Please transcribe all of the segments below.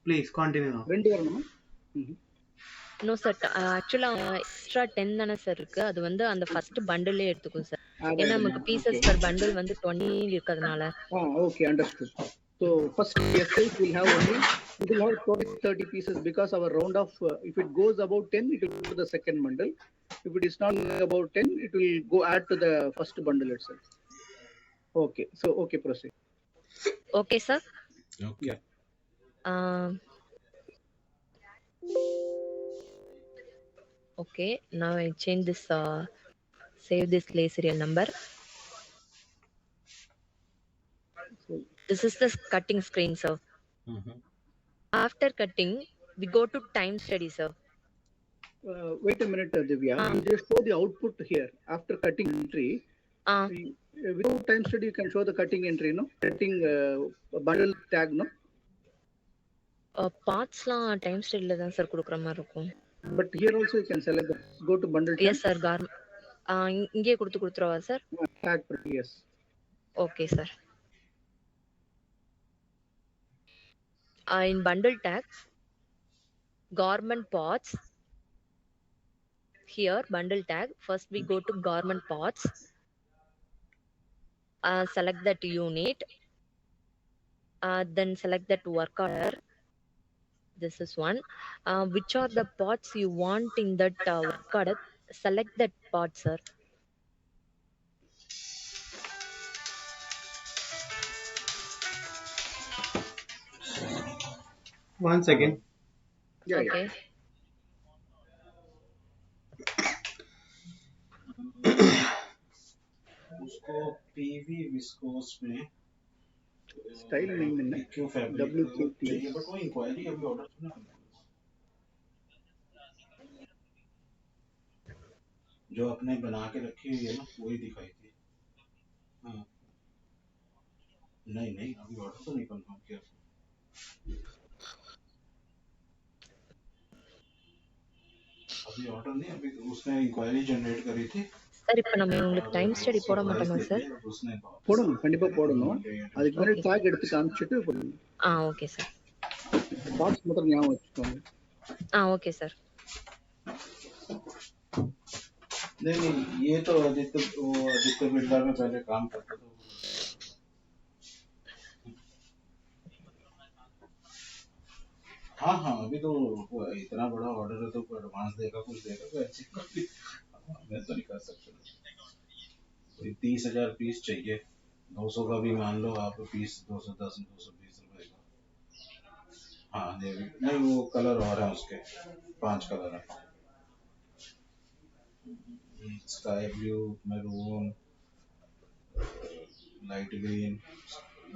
Please continue now. 2 வரணுமா? No sir. ஆக்சுவலா extra 10 தானே சார் இருக்கு. அது வந்து அந்த ஃபர்ஸ்ட் பண்டிலே எடுத்துக்கும் சார். ஏன்னா நமக்கு பீசஸ் பர் பண்டில் வந்து 20 இருக்கிறதுனால. Okay, understood. So first itself will have only, it will have total 30 pieces because our round of, if it goes about 10, it will go to the second bundle. If it is not about 10, it will go add to the first bundle itself. Okay, so okay, proceed. Okay, sir. Okay. Okay, now I change this, save this lay serial number. This is the cutting screen, sir. After cutting, we go to time study, sir. Wait a minute, Divya. You just show the output here after cutting entry. Without time study, you can show the cutting entry, no? Cutting bundle tag, no? Parts-லாம் time study-ல தான் sir கொடுக்குற மாதிரி இருக்கும். But here also you can select the, go to bundle tag. Yes, sir. இங்கே கொடுத்துருவா sir? Tag, yes. Okay, sir. In bundle tag, garment parts. Here, bundle tag. First, we go to garment parts. Select that unit. Then select that work order. This is one. Which are the parts you want in that work order? Select that part, sir. One second. Yeah, okay. Yeah. उसको PV viscous में style नहीं मिलना, WQT चाहिए, but वो inquiry अभी order सुना जो अपने बना के रखी हुई है ना, वही दिखाई थी। हाँ नहीं अभी ऑर्डर तो नहीं कंफर्म किया, अभी ऑर्डर नहीं, अभी उसने इंक्वायरी जनरेट करी थी சார். இப்போ நம்ம உங்களுக்கு டைம் ஸ்டடி போட மாட்டோமா சார்? போடணும், கண்டிப்பா போடணும். அதுக்கு முன்னாடி டாக் எடுத்து காமிச்சிட்டு போடணும். Okay sir. பாக்ஸ் மட்டும் ஞாபகம் வச்சுக்கோங்க. Okay sir. नहीं ये तो आदित्य बिरला में पहले काम करता था। हाँ अभी तो इतना बड़ा ऑर्डर है तो एडवांस देगा, कुछ देगा तो ऐसे मैं तो नहीं कर सकता। 30,000 पीस चाहिए, 200 का भी मान लो आप पीस, 210 220 रुपए का। हाँ नहीं वो कलर और है उसके, 5 कलर है, sky blue, maroon, light green,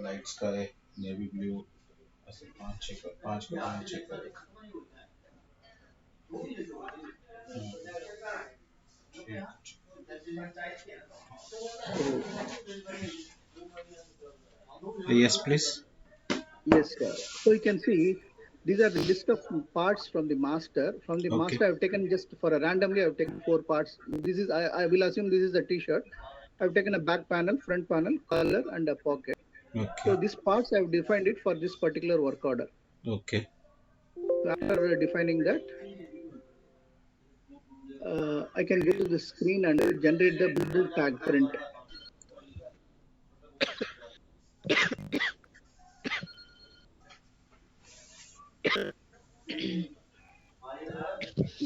light sky, navy blue, ऐसे 5 colour. Yes, please. Yes, sir. So you can see these are the list of parts from the master. From the master, I have taken just for a randomly. I have taken 4 parts. This is I will assume this is a T-shirt. I have taken a back panel, front panel, collar, and a pocket. Okay. So these parts I have defined it for this particular work order. Okay. So after defining that, I can go to the screen and generate the bundle tag print.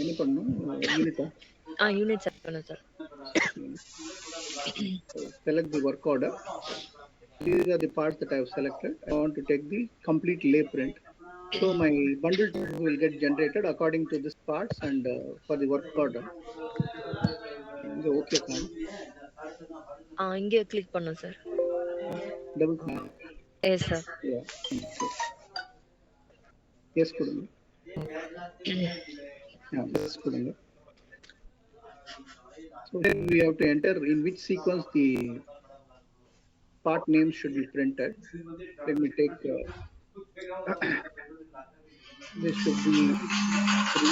என்ன பண்ணனும்? Unit set பண்ணனும் sir. Select the work order. These are the parts that I have selected. I want to take the complete lay print. So my bundle will get generated according to this parts and for the work order. Okay, இங்கே click பண்ணும் sir. double click. Yes sir. Yeah. Yes கொடுங்க. Yes கொடுங்க. So we have to enter in which sequence the part names should be printed. Let me take this should be 3,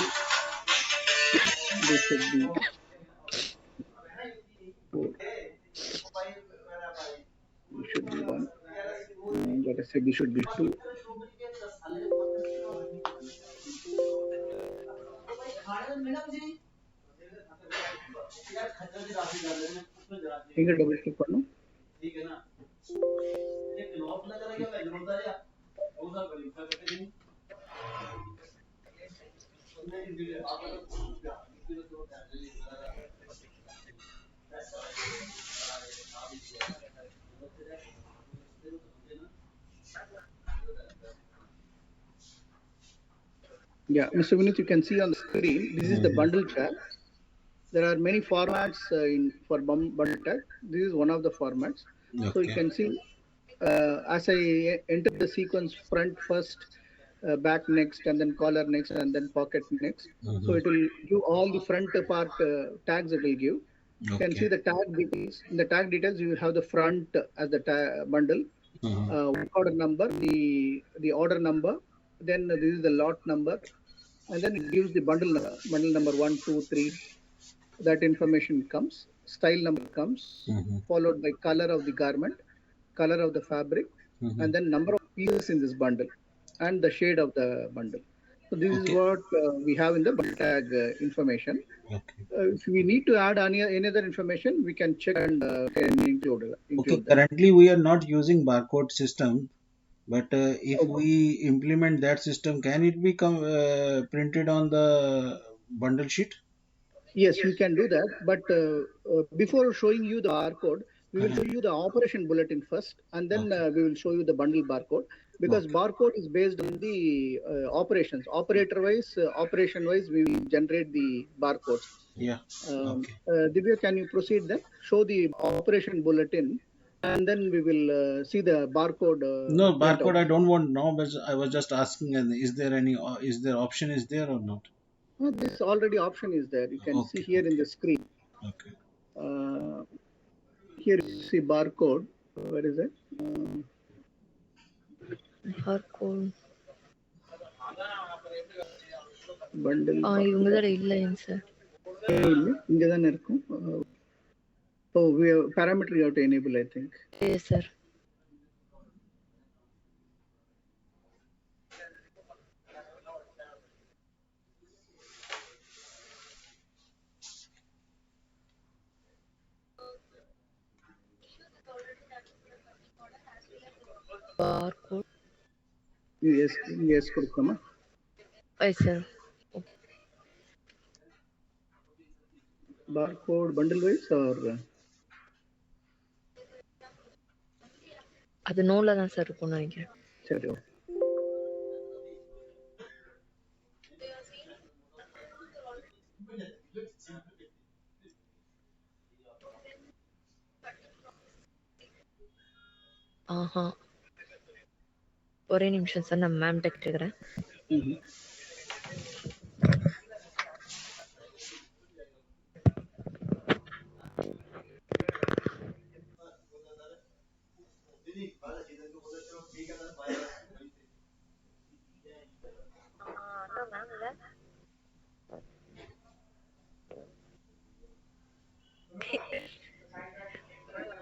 this should be 4, this should be 1, let us say this should be 2, எங்க double click பண்ணும்? Yeah, Mr. Vinith, you can see on the screen, this is the bundle tag. There are many formats for bundle tag. This is one of the formats. So you can see, as I enter the sequence, front first, back next, and then collar next, and then pocket next. So it will give all the front part tags it will give. You can see the tag details. In the tag details, you will have the front as the bundle, order number, the order number, then this is the lot number, and then it gives the bundle number 1, 2, 3. That information comes. Style number comes, followed by color of the garment, color of the fabric, and then number of pieces in this bundle, and the shade of the bundle. So this is what we have in the bundle tag information. If we need to add any other information, we can check and can include that. Currently we are not using barcode system, but if we implement that system, can it be printed on the bundle sheet? Yes, we can do that. But before showing you the barcode, we will show you the operation bulletin first, and then we will show you the bundle barcode, because barcode is based on the operations. Operator-wise, operation-wise, we will generate the barcodes. Yeah. Divya, can you proceed then? Show the operation bulletin, and then we will see the barcode. No, barcode I don't want now, but I was just asking, is there any, is there option is there or not? This already option is there. You can see here in the screen. Here you see barcode. Where is it? Barcode. Bundle. இவங்கதான் இல்லைங்க sir. இங்க தான இருக்கும். Oh, we have parameter you have to enable, I think. Yes, sir. Barcode. Yes, கொடுக்கலாமா? Yes, sir. Barcode bundle wise or? அது நோல தான் sir இருக்கும்னு நினைக்கிறேன். சரி. ஆஹா. ஒரே நிமிஷம் சார், நான் மேம் கிட்ட கேக்குறேன்.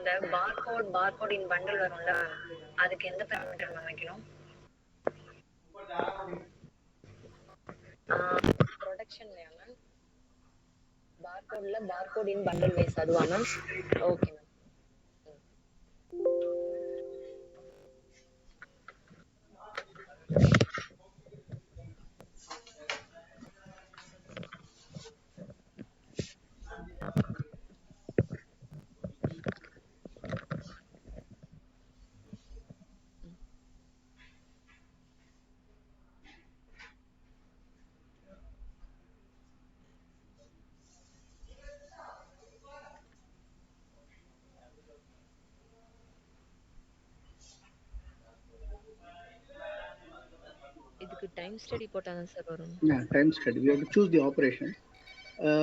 இந்த பார்கோட் இன் பண்டில் வரும்ல, அதுக்கு எந்த பாராமீட்டர் மேம் வைக்கணும்? ப்ரொடக்ஷன்லயா மேம்? பார்கோட் இன் பண்டில் வைஸ் அதுவா மேம்? Okay ma'am. இதுக்கு டைம் ஸ்டடி போட்டாதான் சார் வரும். Yeah, time study. We have to choose the operation.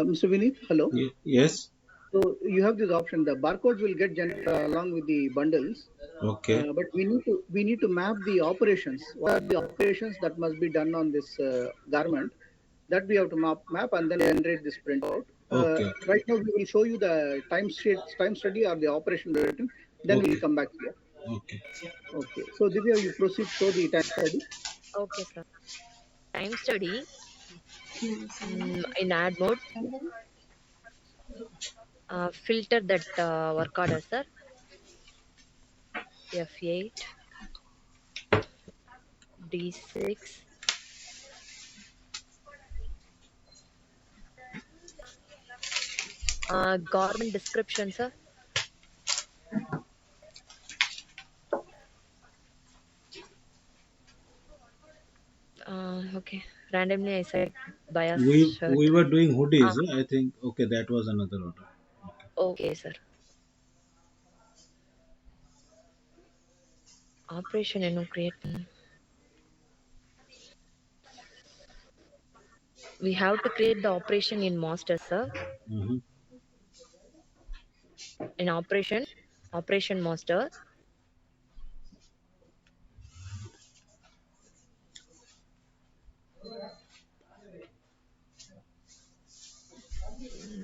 Mr. Vinith, hello. Yes. So you have this option. The barcodes will get generated along with the bundles. Okay. But we need to map the operations. What are the operations that must be done on this garment? That we have to map and then generate this printout. Right now we will show you the time study or the operation bulletin. Then we will come back here. Okay. So Divya, you proceed show the time study. Okay sir. Time study In add mode, filter that work order, sir. F8, D6. Government description, sir. Okay. Randomly I select bias shirt. We were doing hoodies. Ah, I think okay, that was another order. okay, sir. Operation create. We have to create the operation in master, sir. Mm-hmm. In operation master.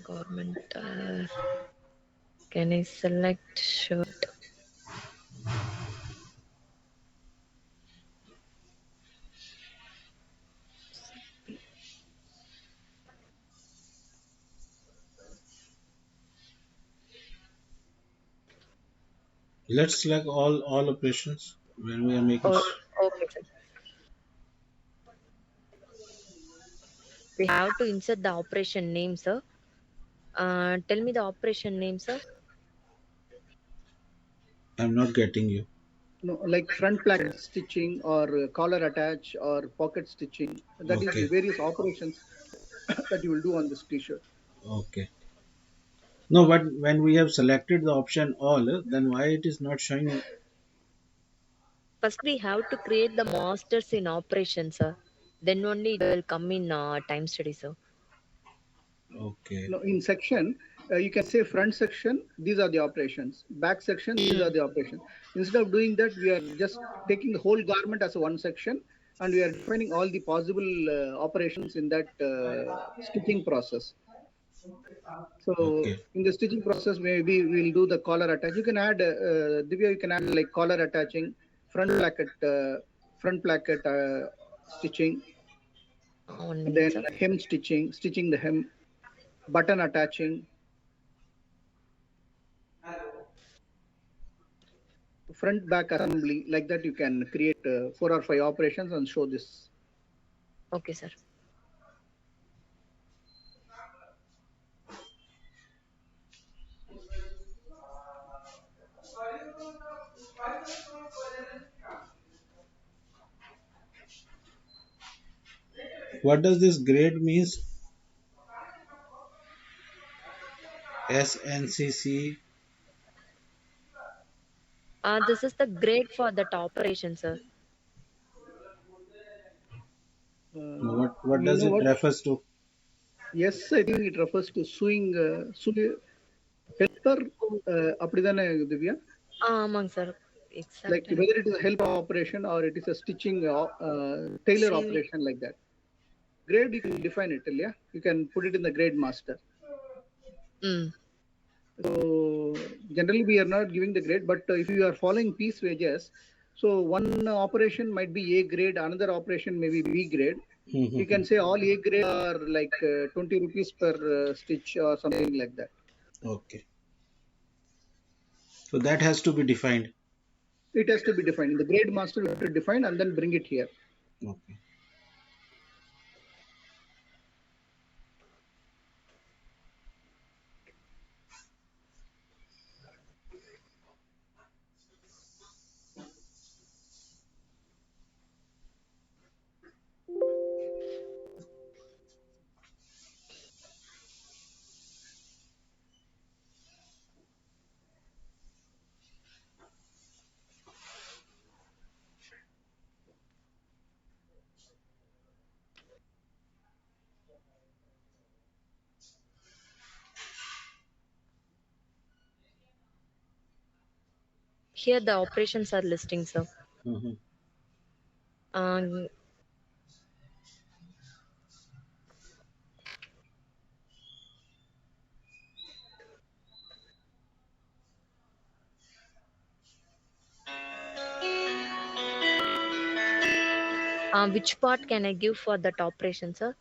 Government. Can I select shirt? Let's select all operations when we are making. Oh, okay, sir. We have to insert the operation name, sir. Tell me the operation name, sir. I'm not getting you. No, like front placket stitching or collar attach or pocket stitching. That is the Okay, various operations that you will do on this t-shirt. okay. No, but when we have selected the option all, then why it is not showing? First, we have to create the masters in operation, sir. Then only it will come in time study, sir. Okay, No, in section, you can say front section, these are the operations. Back section, these are the operations. Instead of doing that, we are just taking the whole garment as a one section and we are defining all the possible operations in that stitching process. So okay, in the stitching process, maybe we'll do the collar attach. You can add, Divya, you can add like collar attaching, front placket stitching, One minute, then sir. hem stitching, stitching the hem, button attaching, front back assembly. Like that, you can create 4 or 5 operations and show this. Okay, sir. what does this grade means? SNCC. This is the grade for that operation, sir. What You does know it what? refers to? Yes, I think it refers to sewing, helper. Oh, அப்படிதானே Divya? ஆமாங்க sir. Like Exact. whether it is a help operation or it is a stitching tailor CV. operation like that. Grade you can define it, yeah. You can put it in the grade master. Mm. So generally we are not giving the grade, but if you are following piece wages, so one operation might be A grade, another operation may be B grade. You can say all A grade are like 20 rupees per stitch or something like that. Okay, so that has to be defined. It has to be defined in the grade master. We have to define and then bring it here. Okay. Here the operations are listing, sir. Mhm. Um, which part can I give for that operation, sir?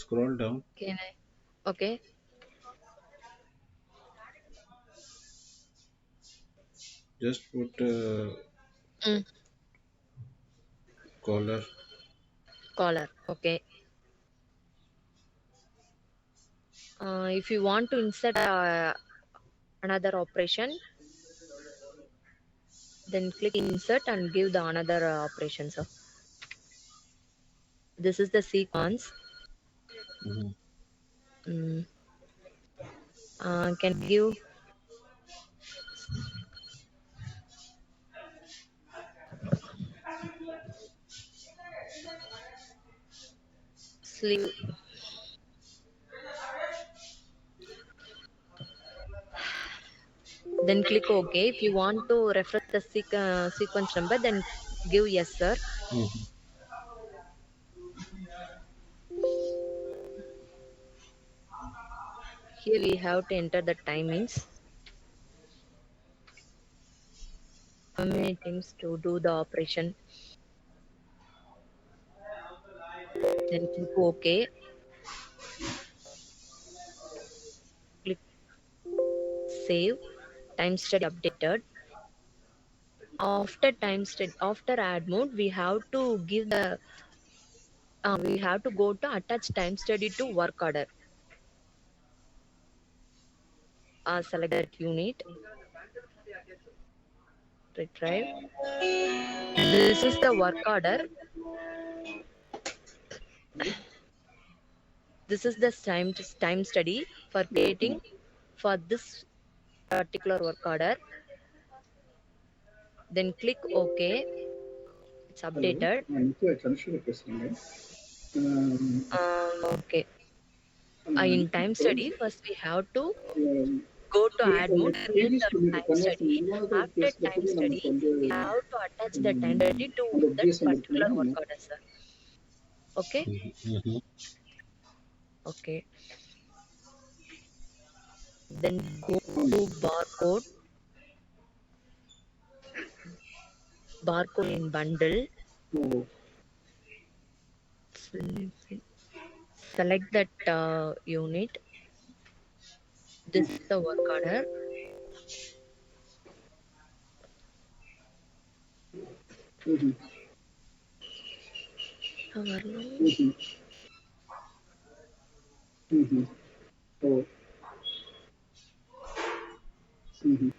scroll down. Can I? Okay. Just put Mm. color. Collar. Okay. If you want to insert another operation, then click insert and give the another operation. So this is the sequence. Mhm. Mm. Can give sleeve. Then click OK. If you want to refresh the sequence number, then give yes, sir. Mhm. Here we have to enter the timings. How many times to do the operation? Then click OK. Click save. Time study updated. After add mode, we have to give the we have to go to attach time study to work order. Select that unit. Retrieve. This is the work order. This is the time study for creating for this particular work order. Then click OK. It's Hello, updated. Chandrasekhar பேசுறேங்க. Okay. In time study, first we have to go to add mode, create previous the time study. After time study, we have to attach the time study to அந்த that GSM particular இருக்குங்க. work order, sir. Okay? Mhm. Okay. Then go to barcode. Barcode in bundle. ஓ, Select that unit. This is the work order. ம்ஹும், ம்ஹும், ம்ஹும். ஓ, ம்ஹும்.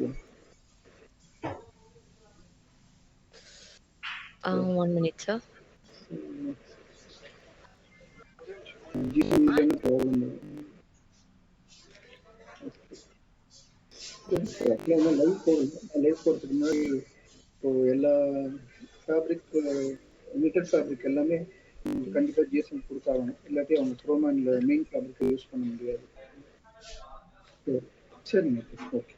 ஓ. 1 minute, sir. GSM இல்லைன்னா problem இல்லை. Live போடுறதுக்கு முன்னாடி இப்போ எல்லா ஃபேப்ரிக் knitted ஃபேப்ரிக் எல்லாமே கண்டிப்பா ஜிஎஸ்எம் கொடுத்தாகணும், இல்லாட்டி அவங்க ப்ரோமேன்ல மெயின் ஃபேப்ரிக் யூஸ் பண்ண முடியாது. சரி, சரிங்க, okay.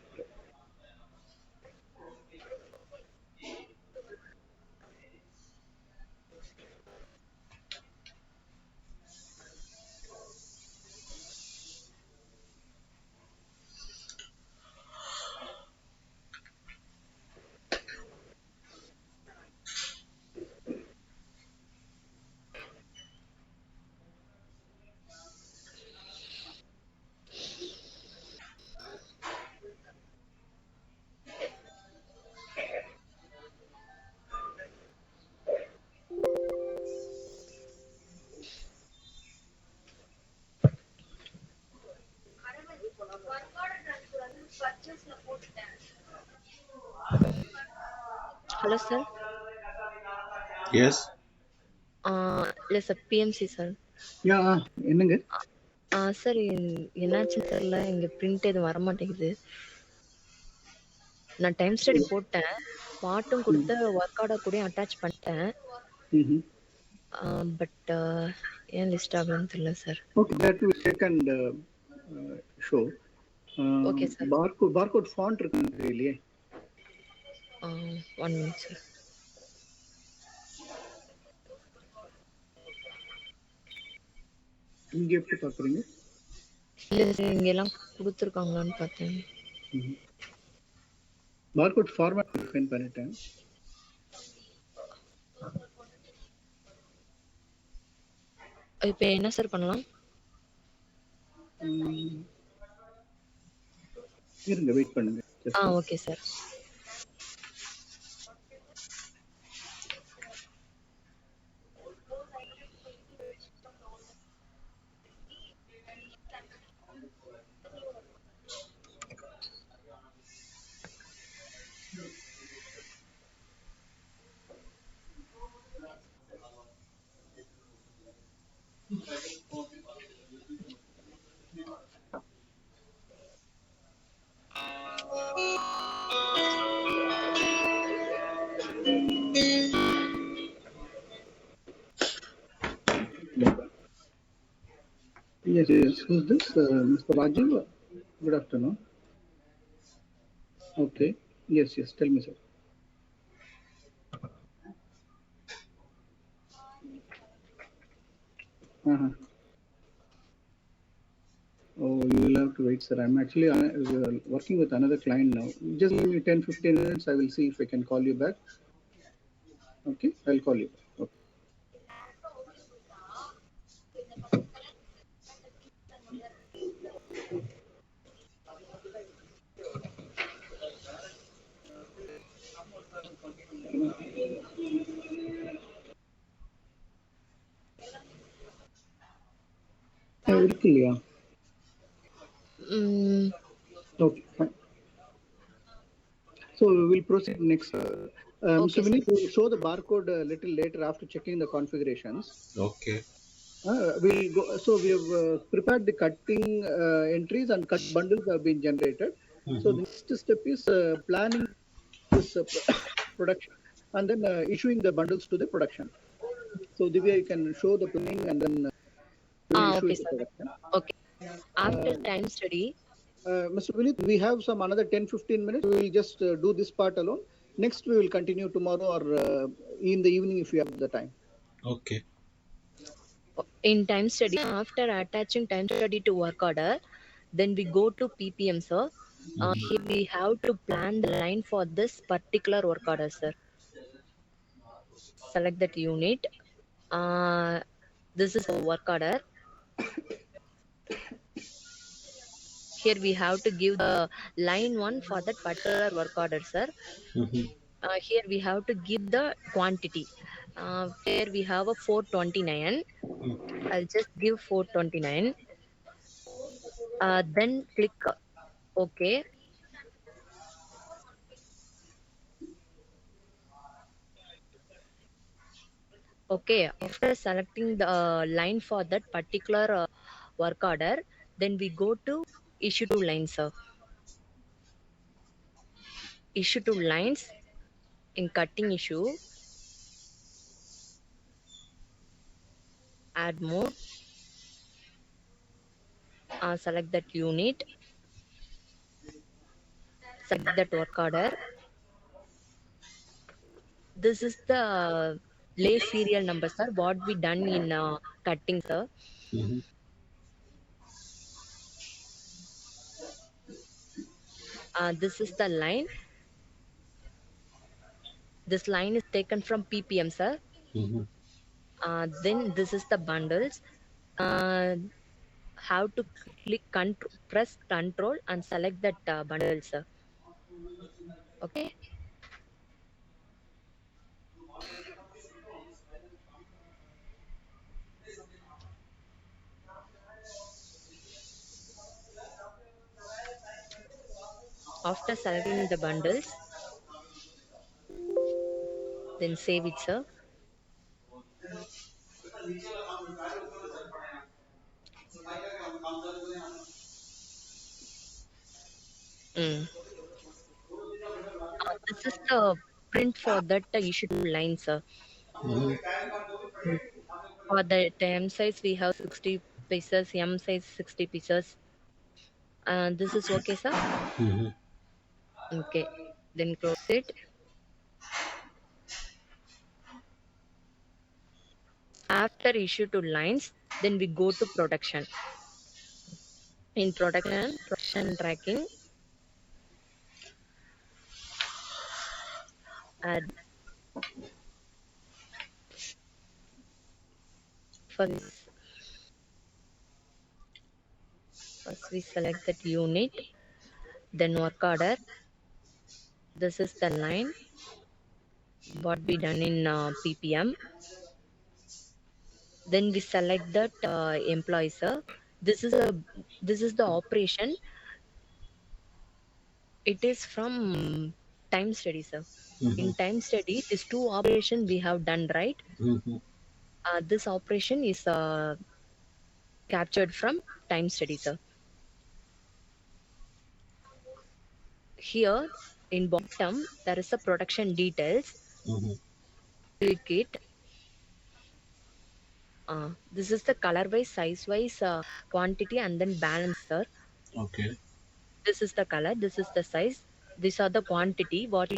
Hello, sir. Yes. Yes, sir. PMC, sir. யா, என்னங்க? சார் என்னாச்சுன்னு தெரியல, இங்க பிரிண்ட் எதுவும் வர மாட்டேங்குது. நான் டைம் ஸ்டடி போட்டேன், பாட்டும் கொடுத்து ஒர்க் ஆர்டர் கூட அட்டாச் பண்ணிட்டேன். ம்ஹும். பட் ஏன் லிஸ்ட் ஆகலன்னு தெரியல sir. Okay, that will take and show. Okay sir. Barcode font இருக்குன்னு தெரியலையே. 1 minute, சார். இங்க எப்படி பாக்குறீங்க? இல்ல சார், இங்க எல்லாம் கொடுத்துருக்காங்களான்னு பார்த்தேன். பார்கோட் ஃபார்மேட் டிஃபைன் பண்ணிட்டேன். இப்போ என்ன சார் பண்ணலாம்? இருங்க, வெயிட் பண்ணுங்க. Okay sir. Yes, yes. Who's this? Mr. Rajiv? Good afternoon. Okay. Yes, yes. Tell me, sir. Uh-huh. Oh, you will have to wait, sir. I'm actually working with another client now. Just give me 10-15 minutes. I will see if I can call you back. Okay, I'll call you back. Okay. இருக்கு இல்லையா? Okay, fine. So we will proceed next. Mr. Okay, Vineet, we will show the barcode a little later after checking the configurations. Okay. We'll go. So we have prepared the cutting entries and cut bundles have been generated. So the next step is planning this production and then issuing the bundles to the production. So Divya, you can show the planning and then we will issue okay it to sir. production. Okay. After time study, Mr. Vineet, we have some another 10-15 minutes. We will just do this part alone. Next, we will continue tomorrow or in the evening if you have the time. Okay. in time study, after attaching time study to work order, then we go to PPM, sir. Here we have to plan the line for this particular work order, sir. Select that unit. This is a work order. Here we have to give the line 1 for that particular work order, sir. Here we have to give the quantity. Here we have a 429. I'll just give 429. Then click OK. Okay, after selecting the line for that particular work order, then we go to issue to lines, sir. Issue to lines in cutting issue. Add more. Select that unit. Select that work order. This is the lay serial number, sir. What we done in cutting, sir. This is the line. This line is taken from PPM, sir. Then this is the bundles. How to press control and select that bundle, sir. Okay. After selecting the bundles, then save it, sir. This is the print for that issue line, sir. For the M size, we have 60 pieces, M size 60 pieces. This is okay, sir. Okay, then close it. After issue to lines, then we go to production. In production tracking, add for this we select that unit, then work order. This is the line, what we done in ppm. Then we select that employee, sir. This is the operation. It is from time study, sir. In time study, these two operations we have done, right? This operation is captured from time study, sir. Here in bottom, there is a production details. Click it. This is the color wise, size wise, quantity, and then balance, sir. Okay. This is the color, this is the size, these are the quantity, what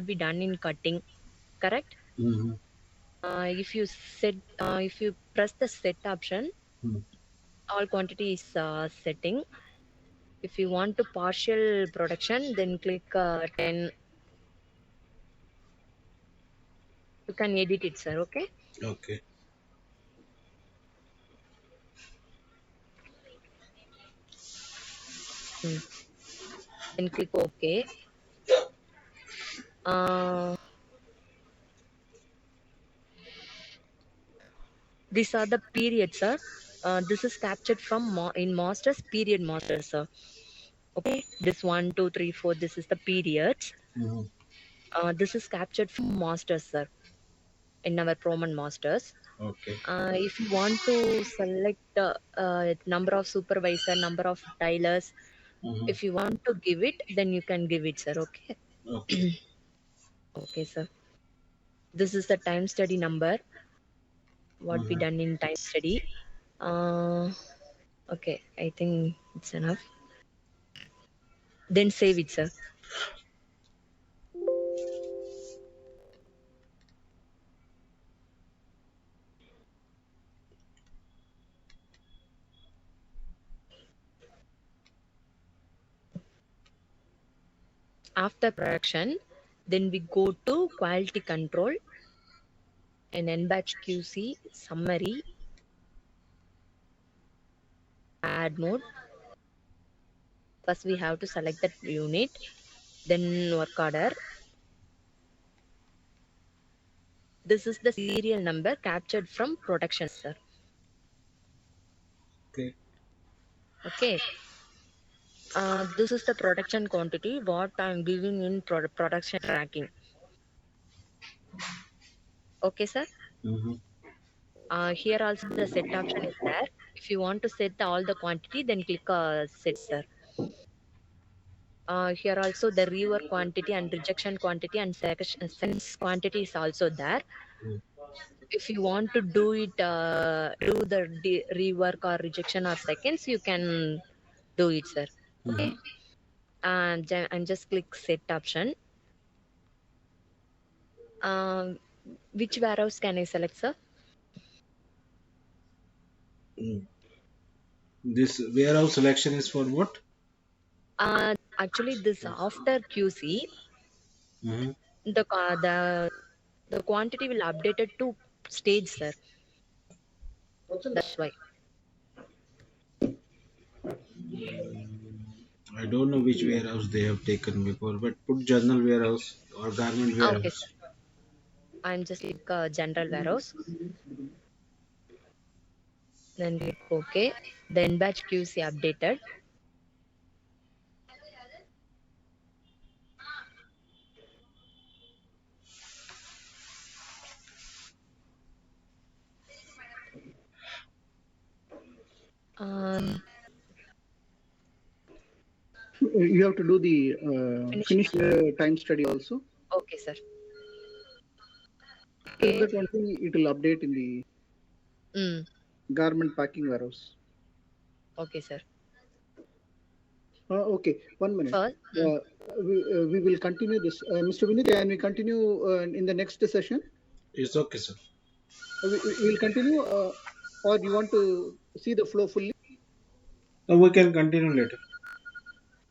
we done in cutting, correct? If you press the set option, all quantity is setting. If you want to partial production, then click 10. You can edit it, sir. Okay. Okay. Then click OK. These are the periods, sir. This is captured from in masters, period masters, sir. Okay, this 1, 2, 3, 4. This is the periods. This is captured from masters, sir, in our Proman masters. Okay. If you want to select number of supervisor, number of tilers, if you want to give it, then you can give it, sir. Okay. Okay. Okay, sir. This is the time study number. What we done in time study. Okay, I think it's enough. Then save it, sir. After production, then we go to quality control and N-batch QC summary, add mode. First we have to select that unit, then work order. This is the serial number captured from production, sir. Okay. Okay. This is the production quantity, what I'm giving in production tracking. Okay, sir. Here also the set option is there. If you want to set all the quantity, then click set, sir. Here also the rework quantity and rejection quantity and sense quantity is also there. If you want to do it, do the rework or rejection or seconds, you can do it, sir. Okay. And just click set option. Which warehouse can I select, sir? This warehouse selection is for what? Actually, this after QC, the quantity will update it to stage, sir. That's why. I don't know which warehouse they have taken before, but put general warehouse or garment warehouse. Okay, sir. I'm just click general warehouse. Then click OK. Then batch QC updated. You have to do the finish time study also. Okay, sir. Okay. That one thing it will update in the garment packing warehouse. Okay, sir. Okay, 1 minute. We will continue this. Mr. Vinit, can we continue in the next session? It's okay, sir. We will continue, or you want to see the flow fully? No, we can continue later.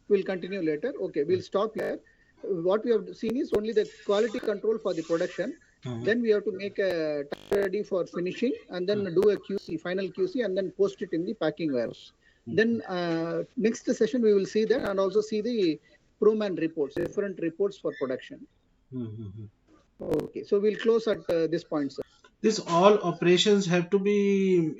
We'll continue later. Okay, we'll stop here. What we have seen is only the quality control for the production. Then we have to make a time ready for finishing and then do a QC, final QC, and then post it in the packing warehouse. Then next session we will see that and also see the Proman reports, different reports for production. Okay, so we'll close at this point, sir. This all operations have to be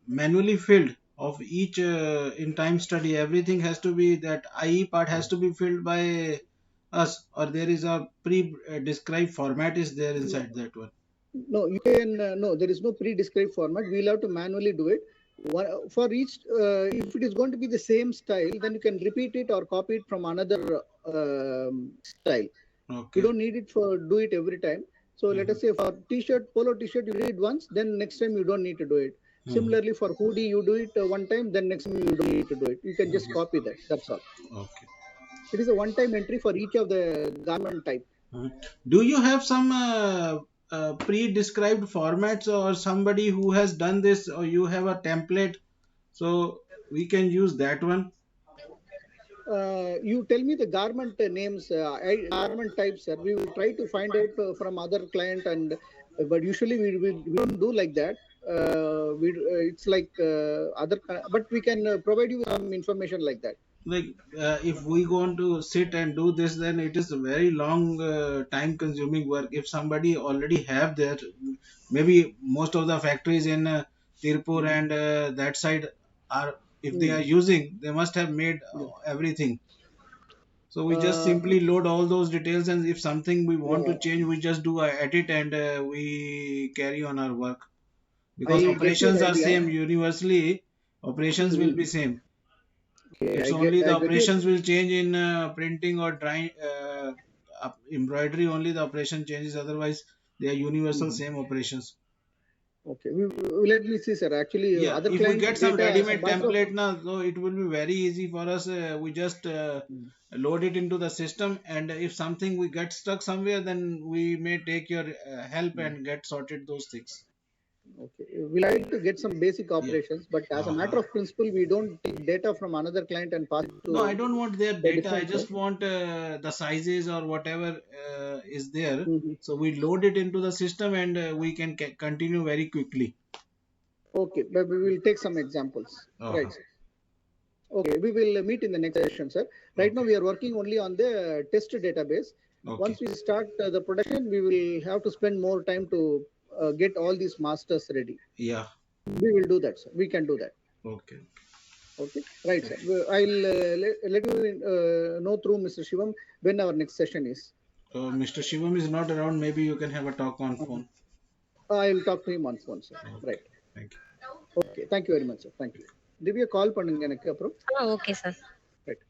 manually filled of each in time study. Everything has to be, that IE part has to be filled by us, or there is a pre-described format is there inside that one. No, you can no. There is no pre-described format. We'll have to manually do it. For each, if it is going to be the same style, then you can repeat it or copy it from another style. Okay. You don't need it for do it every time. So let us say for t-shirt, polo t-shirt, you do it once, then next time you don't need to do it. Similarly, for hoodie, you do it one time, then next time you don't need to do it. You can just copy that. That's all. Okay. It is a one-time entry for each of the garment type. Do you have some pre-described formats, or somebody who has done this, or you have a template so we can use that one? You tell me the garment names, garment types, sir. We will try to find out from other client, and but usually we don't do like that. It's like other, but we can provide you some information like that. Like if we going to sit and do this, then it is a very long time consuming work. If somebody already have that, maybe most of the factories in Tirupur and that side are, if they are using, they must have made everything. So we just simply load all those details, and if something we want to change, we just do a edit, and we carry on our work, because I get your operations are idea. same universally. Operations will be same. Okay, It's I only get the your operations will change in printing or drawing, embroidery. Only the operation changes. Otherwise, they are universal same operations. okay. Let me see, sir. Actually, Yeah, other if we client get some data as a ready-made matter of template now, so it will be very easy for us. We just load it into the system, and if something we get stuck somewhere, then we may take your help and get sorted those things. okay. We like to get some basic Yeah. operations, but as a matter of principle, we don't take data from another client and pass it to No, I don't want their the data. I different just client. want the sizes or whatever is there. Mhm. So we load it into the system, and we can continue very quickly. Okay, but we will take some examples. Right, sir. Okay, we will meet in the next session, sir. Right now, we are working only on the test database. Okay. Once we start the production, we will have to spend more time to get all these masters ready. Yeah. We will do that, sir. We can do that. Okay. Okay, right, sir. I'll let you know through Mr. Shivam when our next session is. So Mr. Shivam is not around. Maybe you can have a talk on phone. I'll talk to him on phone, sir. Okay. Right. Thank you. Okay, thank you very much, sir. Thank you. Divya, call பண்ணுங்க எனக்கு அப்புறம். Okay, sir. Right.